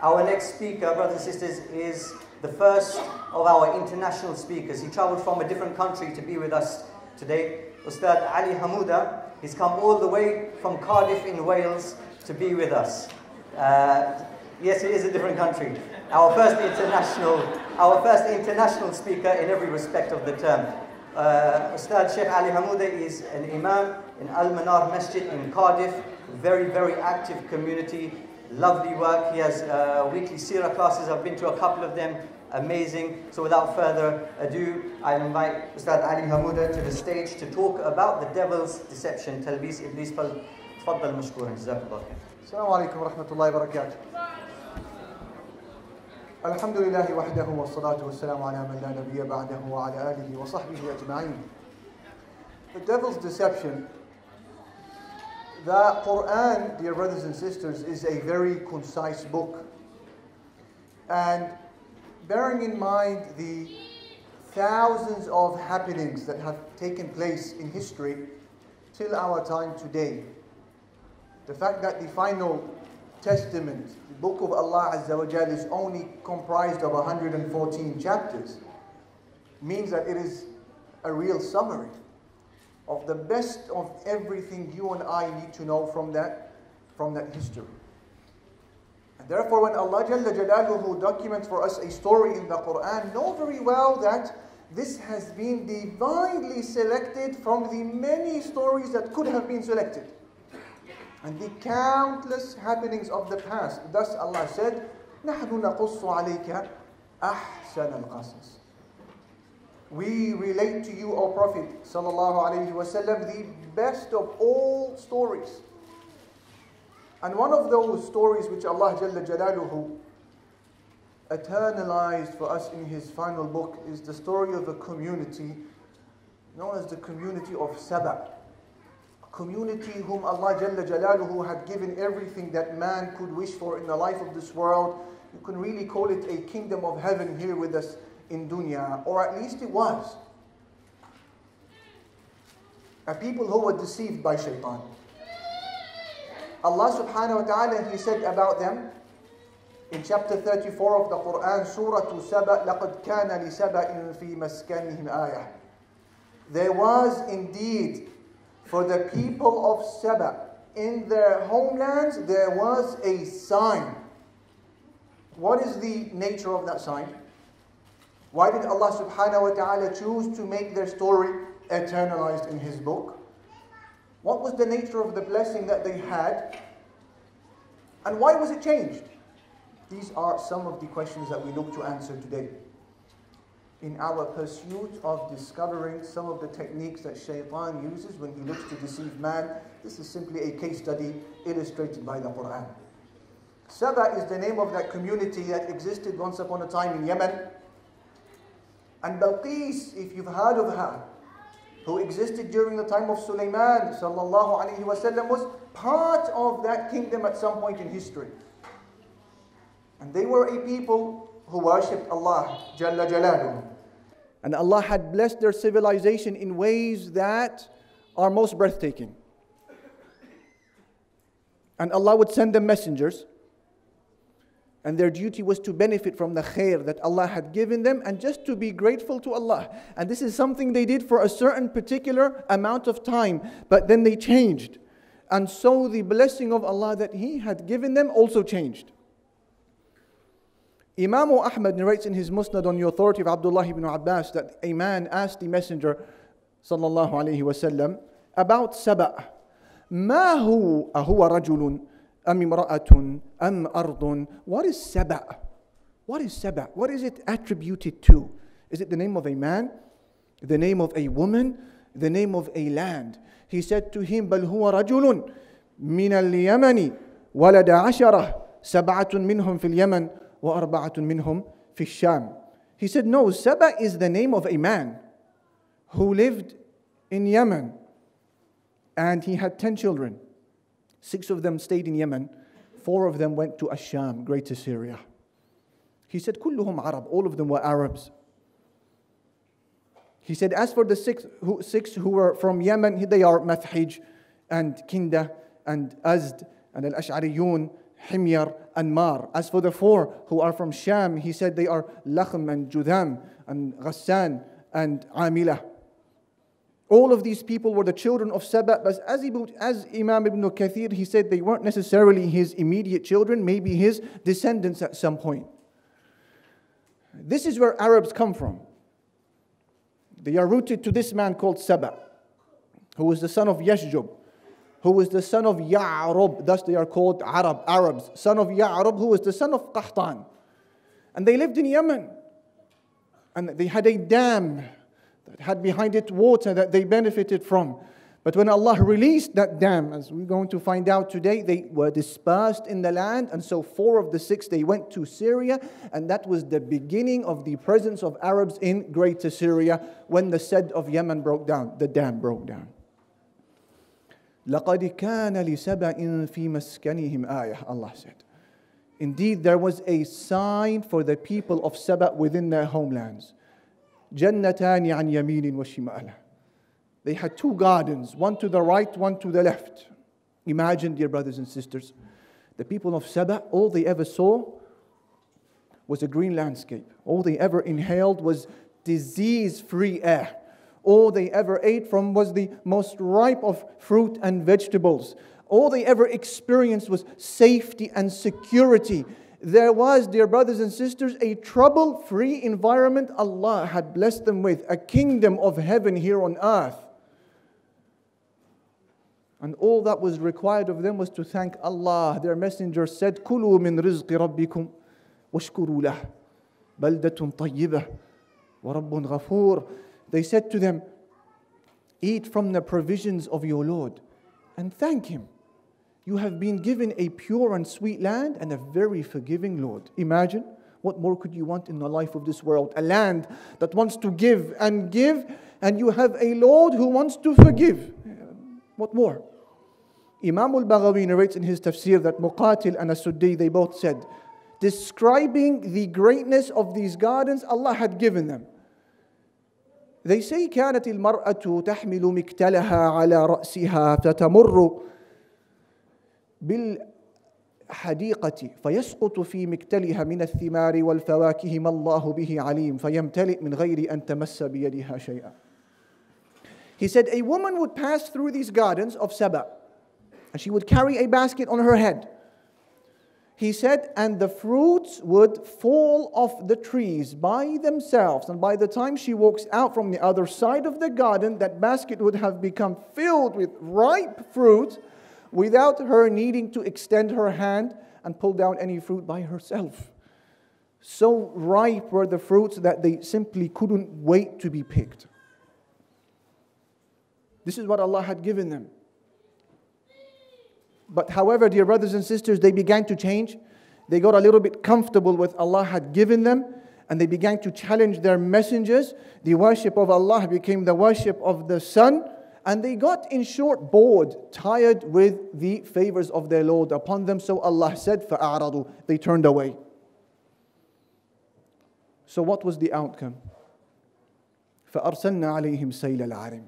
Our next speaker, brothers and sisters, is the first of our international speakers. He travelled from a different country to be with us today. Ustad Ali Hammuda, he's come all the way from Cardiff in Wales to be with us. Yes, it is a different country. Our first international speaker in every respect of the term. Ustad Sheikh Ali Hammuda is an imam in Al-Manar Masjid in Cardiff. Very, very active community. Lovely work. He has weekly seerah classes. I've been to a couple of them. Amazing. So without further ado, I invite Ustad Ali Hammuda to the stage to talk about the devil's deception. Talbis Iblis. تفضل مشكورا. جزاك الله خير. السلام عليكم ورحمة الله وبركاته. الحمد لله وحده والصلاة والسلام على من لا نبي بعده وعلى آله وصحبه أجمعين. The devil's deception. The Quran, dear brothers and sisters, is a very concise book. And bearing in mind the thousands of happenings that have taken place in history till our time today, the fact that the final testament, the book of Allah Azza wa Jal, is only comprised of 114 chapters means that it is a real summary of the best of everything you and I need to know from that history. And therefore, when Allah Jalla Jalaluhu documents for us a story in the Quran, know very well that this has been divinely selected from the many stories that could have been selected and the countless happenings of the past. Thus Allah said, نَحْنُ نَقُصُّ عَلَيْكَ أَحْسَنَ الْقَصَصِ. We relate to you, O Prophet sallallahu alaihi wasallam, the best of all stories. And one of those stories which Allah Jalla Jalaluhu eternalized for us in His final book is the story of a community known as the community of Saba. A community whom Allah Jalla Jalaluhu had given everything that man could wish for in the life of this world. You can really call it a kingdom of heaven here with us in dunya, or at least it was. A people who were deceived by shaitan. Allah subhanahu wa ta'ala, He said about them in chapter 34 of the Quran, Surah Saba, لَقَدْ كَانَ لِسَبَإٍ فِي مَسْكَنِهِمْ آيَةٌ. There was indeed for the people of Saba in their homelands, there was a sign. What is the nature of that sign? Why did Allah subhanahu wa ta'ala choose to make their story eternalized in His book? What was the nature of the blessing that they had? And why was it changed? These are some of the questions that we look to answer today in our pursuit of discovering some of the techniques that shaitan uses when he looks to deceive man. This is simply a case study illustrated by the Quran. Saba is the name of that community that existed once upon a time in Yemen. And Balqis, if you've heard of her, who existed during the time of Sulaiman sallallahu alaihi wasallam, was part of that kingdom at some point in history. And they were a people who worshipped Allah Jalla Jalaluhu. And Allah had blessed their civilization in ways that are most breathtaking. And Allah would send them messengers, and their duty was to benefit from the khair that Allah had given them and just to be grateful to Allah. And this is something they did for a certain particular amount of time, but then they changed. And so the blessing of Allah that He had given them also changed. Imam Ahmad narrates in his Musnad on the authority of Abdullah ibn Abbas that a man asked the Messenger sallallahu alayhi wasallam about Saba. ما هو أهو رجل أم امرأة أم أرض? What is Saba? What is Saba? What is it attributed to? Is it the name of a man? The name of a woman? The name of a land? He said to him, بل هو رجل من اليمن ولد عشرة سبعة منهم في اليمن وأربعة منهم في الشام. He said, no, Saba is the name of a man who lived in Yemen, and he had 10 children. 6 of them stayed in Yemen, 4 of them went to Ash-Sham, Greater Syria. He said, كلهم عرب, all of them were Arabs. He said, as for the 6 who were from Yemen, they are Mathij and Kinda and Azd and Al-Ash'ariyun, Himyar and Mar. As for the 4 who are from Sham, he said they are Lakhm and Judham and Ghassan and Amila. All of these people were the children of Saba, but as Imam Ibn Kathir, he said they weren't necessarily his immediate children, maybe his descendants at some point. This is where Arabs come from. They are rooted to this man called Saba, who was the son of Yashjub, who was the son of Ya'rub, thus they are called Arabs, son of Ya'rub, who was the son of Qahtan. And they lived in Yemen, and they had a dam that had behind it water that they benefited from. But when Allah released that dam, as we're going to find out today, they were dispersed in the land, and so 4 of the 6, they went to Syria, and that was the beginning of the presence of Arabs in Greater Syria when the Sed of Yemen broke down, the dam broke down. لَقَدْ كَانَ لِسَبَإٍ فِي مَسْكَنِهِمْ آيَةٌ, Allah said. Indeed, there was a sign for the people of Saba within their homelands. جَنَّتَانِ عَنْ يَمِينٍ وَشِمَالٍ. They had 2 gardens, one to the right, one to the left. Imagine, dear brothers and sisters, the people of Saba, all they ever saw was a green landscape. All they ever inhaled was disease-free air. All they ever ate from was the most ripe of fruit and vegetables. All they ever experienced was safety and security. There was, dear brothers and sisters, a trouble-free environment Allah had blessed them with, a kingdom of heaven here on earth. And all that was required of them was to thank Allah. Their messenger said, كُلُوا مِنْ رِزْقِ رَبِّكُمْ وَاشْكُرُوا لَهُ بَلْدَةٌ طَيِّبَةٌ وَرَبٌّ غَفُورٌ. They said to them, eat from the provisions of your Lord and thank Him. You have been given a pure and sweet land and a very forgiving Lord. Imagine, what more could you want in the life of this world? A land that wants to give, and you have a Lord who wants to forgive. What more? Imam al-Baghawi narrates in his tafsir that Muqatil and As-Suddi, they both said, describing the greatness of these gardens Allah had given them. They say, كانت المرأة تحمل مكتلها على رأسها فتمر بالحديقة فيسقط في مكتلها من الثمار والفواكه ما الله به عليم فيمتلئ من غير أن تمس بيدها شيئا. He said, a woman would pass through these gardens of Saba, and she would carry a basket on her head. He said, and the fruits would fall off the trees by themselves. And by the time she walks out from the other side of the garden, that basket would have become filled with ripe fruit without her needing to extend her hand and pull down any fruit by herself. So ripe were the fruits that they simply couldn't wait to be picked. This is what Allah had given them. But however, dear brothers and sisters, they began to change. They got a little bit comfortable with Allah had given them, and they began to challenge their messengers. The worship of Allah became the worship of the sun, and they got, in short, bored, tired with the favors of their Lord upon them. So Allah said, فَأَعْرَضُوا. They turned away. So what was the outcome? فَأَرْسَلْنَا عَلَيْهِمْ سَيْلَ الْعَرِمِ.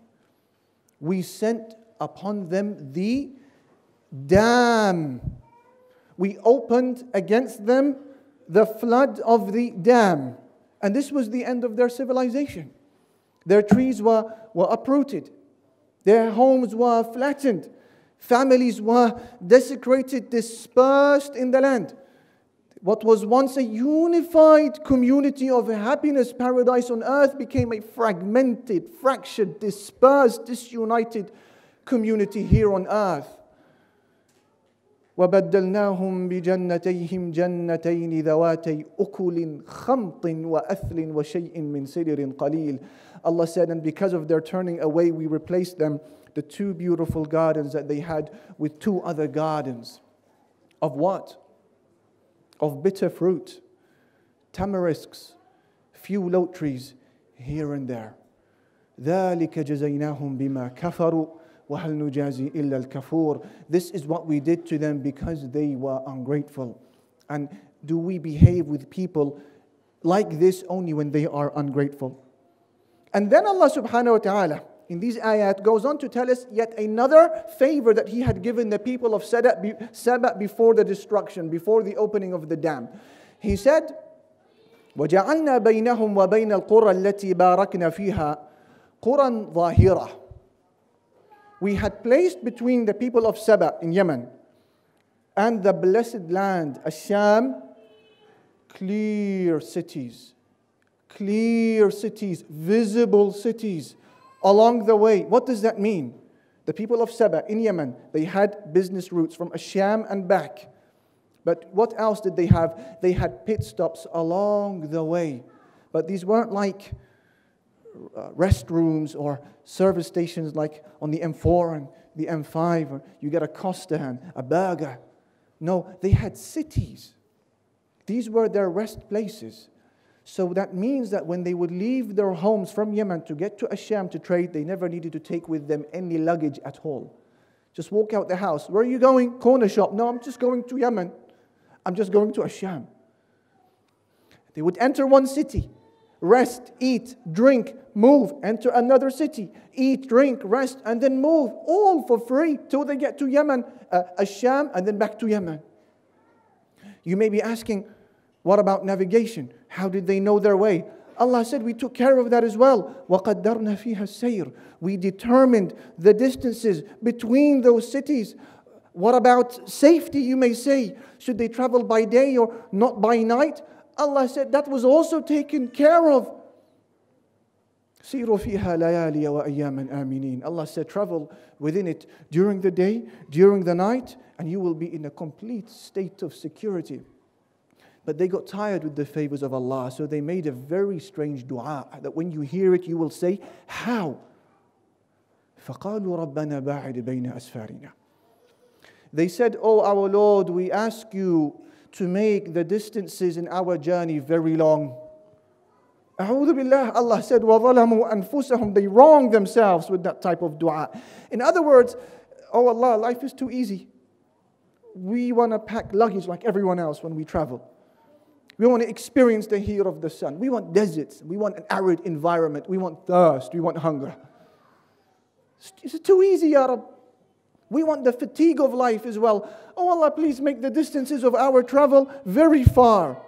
We sent upon them the dam. We opened against them the flood of the dam. And this was the end of their civilization. Their trees were uprooted. Their homes were flattened. Families were desecrated, dispersed in the land. What was once a unified community of happiness, paradise on earth, became a fragmented, fractured, dispersed, disunited community here on earth. وَبَدَّلْنَاهُمْ بِجَنَّتَيْهِمْ جَنَّتَيْنِ ذَوَاتَيْ أُكُلٍ خَمْطٍ وَأَثْلٍ وَشَيْءٍ مِّن سِدْرٍ قَلِيلٍ. Allah said, and because of their turning away, we replaced them, the 2 beautiful gardens that they had, with 2 other gardens. Of what? Of bitter fruit, tamarisks, few lote trees here and there. ذَلِكَ جَزَيْنَاهُمْ بِمَا كَفَرُوا وَهَلْ نُجَازِي إِلَّا الْكَفُورِ. This is what we did to them because they were ungrateful. And do we behave with people like this only when they are ungrateful? And then Allah subhanahu wa ta'ala, in these ayat goes on to tell us yet another favor that He had given the people of Saba before the destruction, before the opening of the dam. He said, وَجَعَلْنَا بَيْنَهُمْ وَبَيْنَ الْقُرَى الَّتِي بَارَكْنَا فِيهَا قُرًى ظَاهِرَةً. We had placed between the people of Saba in Yemen and the blessed land, Asham, clear cities, visible cities along the way. What does that mean? The people of Saba in Yemen, they had business routes from Asham and back. But what else did they have? They had pit stops along the way. But these weren't like restrooms or service stations like on the M4 and the M5, or you get a Costa and a burger. No, they had cities. These were their rest places. So that means that when they would leave their homes from Yemen to get to Asham to trade, they never needed to take with them any luggage at all. Just walk out the house. Where are you going? Corner shop. No, I'm just going to Yemen. I'm just going to Asham. They would enter one city, rest, eat, drink, move, enter another city, eat, drink, rest, and then move, all for free till they get to Yemen, Asham, and then back to Yemen. You may be asking, what about navigation? How did they know their way? Allah said, we took care of that as well. وَقَدَّرْنَا فِيهَا السَّيْرِ. We determined the distances between those cities. What about safety, you may say? Should they travel by day or not by night? Allah said that was also taken care of. سِيرُوا فِيهَا لَيَالِيَ وَأَيَّامًا آمِنِينَ. Allah said, travel within it during the day, during the night, and you will be in a complete state of security. But they got tired with the favors of Allah, so they made a very strange dua that when you hear it, you will say, how? فَقَالُوا رَبَّنَا بَاعِدْ بَيْنَ أَسْفَارِنَا. They said, oh our Lord, we ask you to make the distances in our journey very long. A'udhu billah, Allah said, وَظَلَمُوا أَنفُسَهُمْ. They wronged themselves with that type of dua. In other words, oh Allah, life is too easy. We want to pack luggage like everyone else when we travel. We want to experience the heat of the sun. We want deserts. We want an arid environment. We want thirst. We want hunger. It's too easy, Ya Rab. We want the fatigue of life as well. Oh Allah, please make the distances of our travel very far.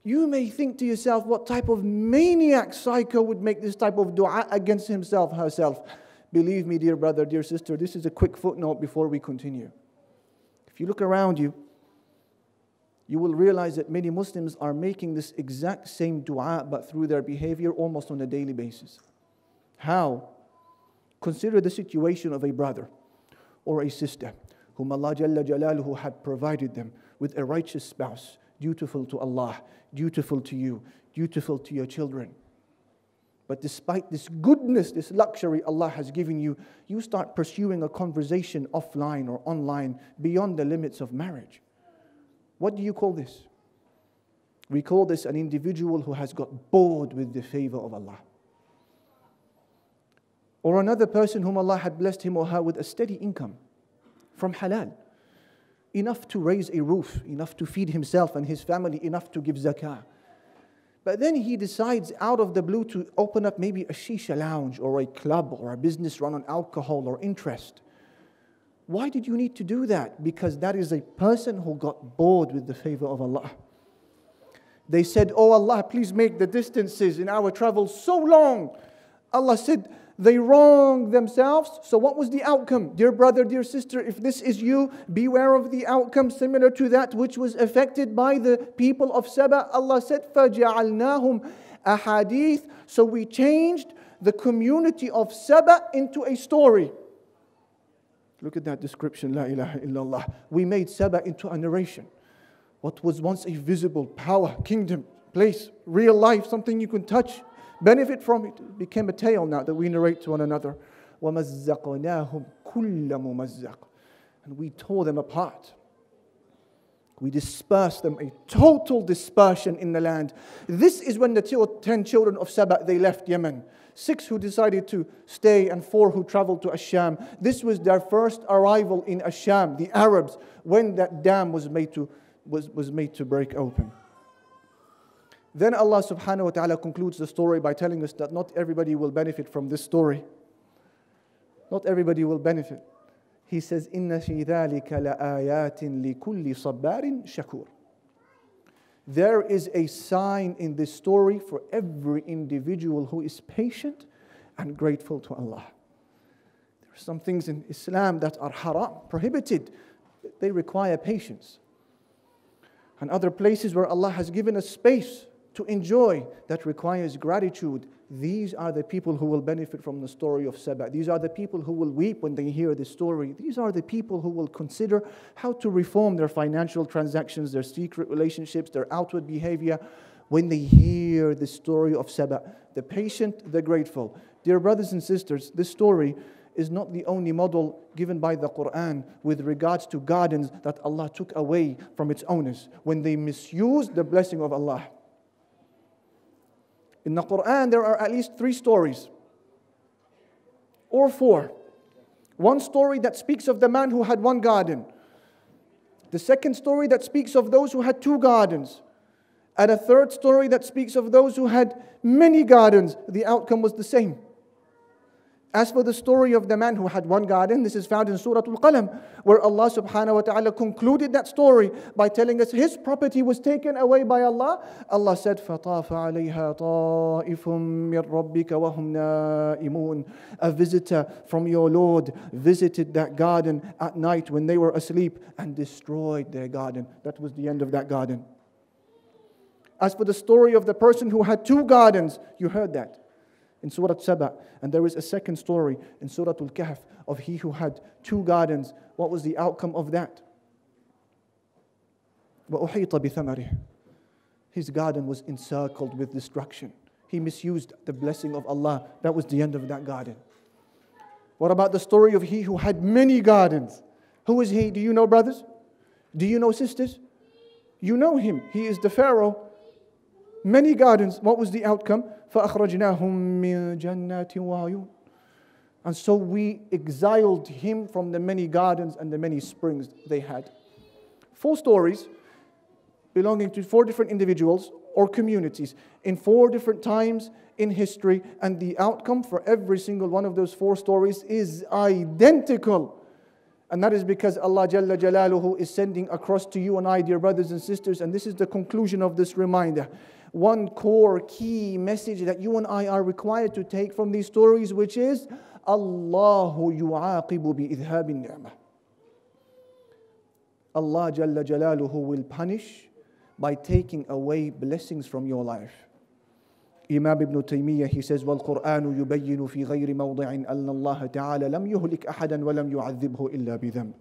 You may think to yourself, what type of maniac psycho would make this type of dua against himself, herself? Believe me, dear brother, dear sister, this is a quick footnote before we continue. If you look around you, you will realize that many Muslims are making this exact same dua, but through their behavior almost on a daily basis. How? Consider the situation of a brother or a sister whom Allah Jalla Jalaluhu had provided them with a righteous spouse, dutiful to Allah, dutiful to you, dutiful to your children. But despite this goodness, this luxury Allah has given you, you start pursuing a conversation offline or online beyond the limits of marriage. What do you call this? We call this an individual who has got bored with the favor of Allah. Or another person whom Allah had blessed him or her with a steady income from halal, enough to raise a roof, enough to feed himself and his family, enough to give zakah. But then he decides out of the blue to open up maybe a shisha lounge or a club or a business run on alcohol or interest. Why did you need to do that? Because that is a person who got bored with the favor of Allah. They said, oh Allah, please make the distances in our travel so long. Allah said, they wronged themselves. So what was the outcome? Dear brother, dear sister, if this is you, beware of the outcome similar to that which was affected by the people of Saba. Allah said, فَجَعَلْنَاهُمْ أَحَادِيث. So we changed the community of Saba into a story. Look at that description, La ilaha illallah. We made Saba into a narration. What was once a visible power, kingdom, place, real life, something you can touch, benefit from it, became a tale now that we narrate to one another. وَمَزَّقْنَاهُمْ كُلَّ مُمَزَّقٍ. And we tore them apart. We dispersed them, a total dispersion in the land. This is when the 10 children of Saba, they left Yemen. 6 who decided to stay and 4 who traveled to Asham. This was their first arrival in Asham, the Arabs, when that dam was made to break open. Then Allah subhanahu wa ta'ala concludes the story by telling us that not everybody will benefit from this story. Not everybody will benefit. He says, إِنَّ فِي ذَلِكَ لَآيَاتٍ لِكُلِّ صَبَّارٍ شَكُورٍ. There is a sign in this story for every individual who is patient and grateful to Allah. There are some things in Islam that are haram, prohibited. They require patience. And other places where Allah has given us space to enjoy that requires gratitude. These are the people who will benefit from the story of Saba. These are the people who will weep when they hear this story. These are the people who will consider how to reform their financial transactions, their secret relationships, their outward behavior when they hear the story of Saba. The patient, the grateful. Dear brothers and sisters, this story is not the only model given by the Quran with regards to gardens that Allah took away from its owners when they misused the blessing of Allah. In the Quran, there are at least 3 stories, or 4. One story that speaks of the man who had 1 garden. The second story that speaks of those who had 2 gardens. And a third story that speaks of those who had many gardens. The outcome was the same. As for the story of the man who had 1 garden, this is found in Surah Al-Qalam, where Allah subhanahu wa ta'ala concluded that story by telling us his property was taken away by Allah. Allah said, فَطَافَ عَلَيْهَا طَائِفٌ مِّن رَبِّكَ وَهُمْ نَائِمُونَ. A visitor from your Lord visited that garden at night when they were asleep and destroyed their garden. That was the end of that garden. As for the story of the person who had 2 gardens, you heard that in Surah Saba. And there is a second story in Surah Al-Kahf of he who had 2 gardens. What was the outcome of that? وَأُحِيطَ بِثَمَرِهِ. His garden was encircled with destruction. He misused the blessing of Allah. That was the end of that garden. What about the story of he who had many gardens? Who is he? Do you know, brothers? Do you know, sisters? You know him. He is the Pharaoh. Many gardens. What was the outcome? فَأَخْرَجْنَاهُمْ مِنْ جَنَّاتٍ وَعُيُونٍ. And so we exiled him from the many gardens and the many springs they had. 4 stories belonging to 4 different individuals or communities in 4 different times in history, and the outcome for every single one of those 4 stories is identical. And that is because Allah Jalla Jalaluhu is sending across to you and I, dear brothers and sisters, and this is the conclusion of this reminder. One core key message that you and I are required to take from these stories, which is Allahu yu'aqibu bi-idhabi ni'mah. Allah Jalla Jalaluhu will punish by taking away blessings from your life. Imam Ibn Taymiyyah, he says, وَالْقُرْآنُ يُبَيِّنُ فِي غَيْرِ مَوْضِعٍ أَنَّ اللَّهَ تَعَالَى لَمْ يُهْلِكْ أَحَدًا وَلَمْ يُعَذِّبْهُ إِلَّا بِذَنْبٍ.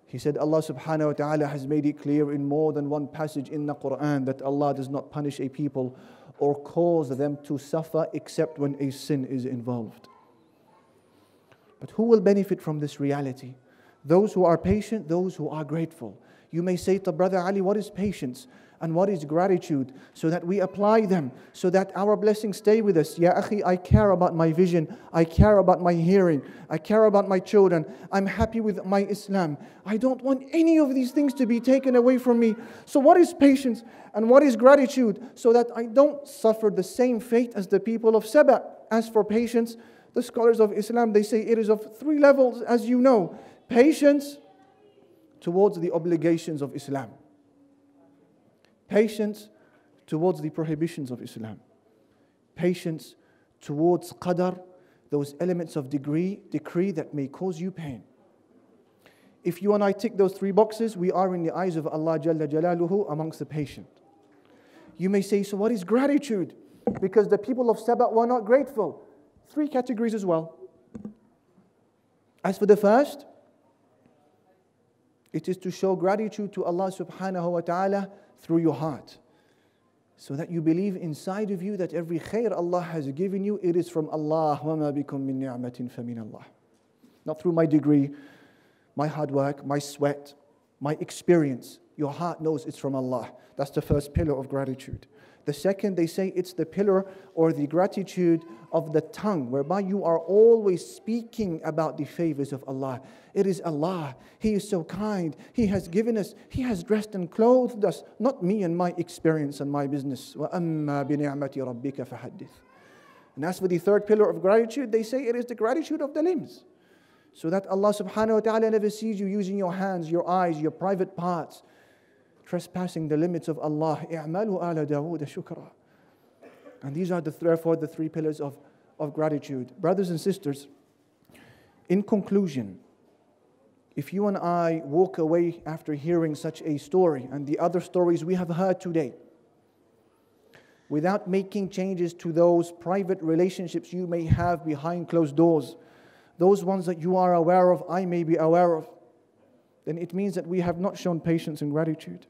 He said Allah subhanahu wa ta'ala has made it clear in more than one passage in the Quran that Allah does not punish a people or cause them to suffer except when a sin is involved. But who will benefit from this reality? Those who are patient, those who are grateful. You may say to Brother Ali, what is patience? And what is gratitude? So that we apply them, so that our blessings stay with us. Ya akhi, I care about my vision. I care about my hearing. I care about my children. I'm happy with my Islam. I don't want any of these things to be taken away from me. So what is patience and what is gratitude? So that I don't suffer the same fate as the people of Saba. As for patience, the scholars of Islam, they say it is of 3 levels, as you know. Patience towards the obligations of Islam. Patience towards the prohibitions of Islam. Patience towards qadar, those elements of decree that may cause you pain. If you and I tick those 3 boxes, we are in the eyes of Allah Jalla Jalaluhu amongst the patient. You may say, so what is gratitude? Because the people of Saba were not grateful. 3 categories as well. As for the first, it is to show gratitude to Allah subhanahu wa ta'ala through your heart, so that you believe inside of you that every khair Allah has given you, it is from Allah. وَمَا بِكُم مِّن نِعْمَةٍ فَمِنَ اللَّهِ. Not through my degree, my hard work, my sweat, my experience. Your heart knows it's from Allah. That's the first pillar of gratitude. The second, they say it's the pillar or the gratitude of the tongue, whereby you are always speaking about the favors of Allah. It is Allah. He is so kind. He has given us. He has dressed and clothed us. Not me and my experience and my business. وَأَمَّا بِنِعْمَةِ رَبِّكَ فَحَدِّثْ. And as for the third pillar of gratitude, they say it is the gratitude of the limbs. So that Allah subhanahu wa ta'ala never sees you using your hands, your eyes, your private parts, trespassing the limits of Allah. اعملوا آل داود شكرا. And these are therefore the three pillars of gratitude. Brothers and sisters, in conclusion, if you and I walk away after hearing such a story and the other stories we have heard today, without making changes to those private relationships you may have behind closed doors, those ones that you are aware of, I may be aware of, then it means that we have not shown patience and gratitude.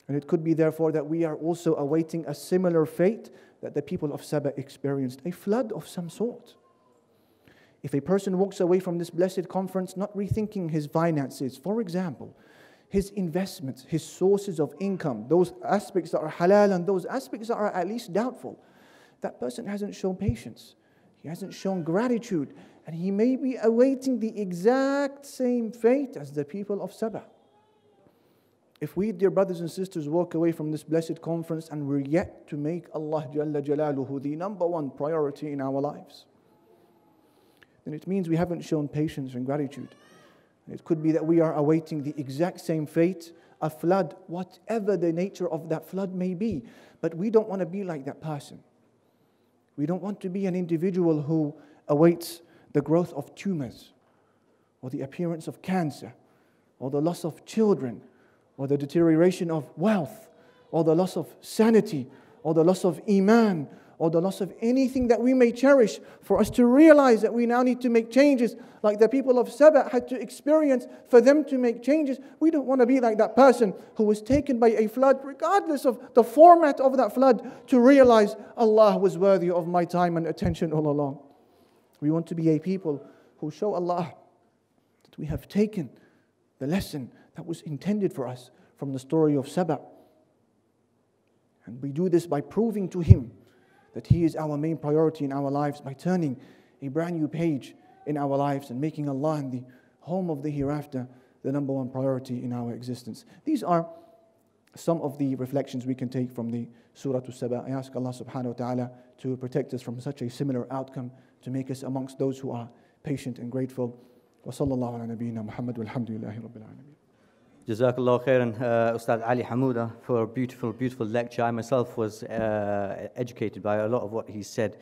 And it could be therefore that we are also awaiting a similar fate that the people of Saba experienced, a flood of some sort. If a person walks away from this blessed conference not rethinking his finances, for example, his investments, his sources of income, those aspects that are halal and those aspects that are at least doubtful, that person hasn't shown patience. He hasn't shown gratitude, and he may be awaiting the exact same fate as the people of Saba. If we, dear brothers and sisters, walk away from this blessed conference and we're yet to make Allah Jalla Jalaluhu the number one priority in our lives, then it means we haven't shown patience and gratitude. It could be that we are awaiting the exact same fate, a flood, whatever the nature of that flood may be. But we don't want to be like that person. We don't want to be an individual who awaits the growth of tumors, or the appearance of cancer, or the loss of children, or the deterioration of wealth, or the loss of sanity, or the loss of iman, or the loss of anything that we may cherish, for us to realize that we now need to make changes like the people of Saba had to experience for them to make changes. We don't want to be like that person who was taken by a flood, regardless of the format of that flood, to realize Allah was worthy of my time and attention all along. We want to be a people who show Allah that we have taken the lesson that was intended for us from the story of Saba. And we do this by proving to Him that He is our main priority in our lives, by turning a brand new page in our lives and making Allah and the home of the hereafter the number one priority in our existence. These are some of the reflections we can take from the Surah Saba. I ask Allah subhanahu wa ta'ala to protect us from such a similar outcome, to make us amongst those who are patient and grateful. Wa sallallahu ala nabiyyina Muhammad walhamdulillahi rabbil alameen. Jazakallah khairan, Ustad Ali Hammuda, for a beautiful, beautiful lecture. I myself was educated by a lot of what he said.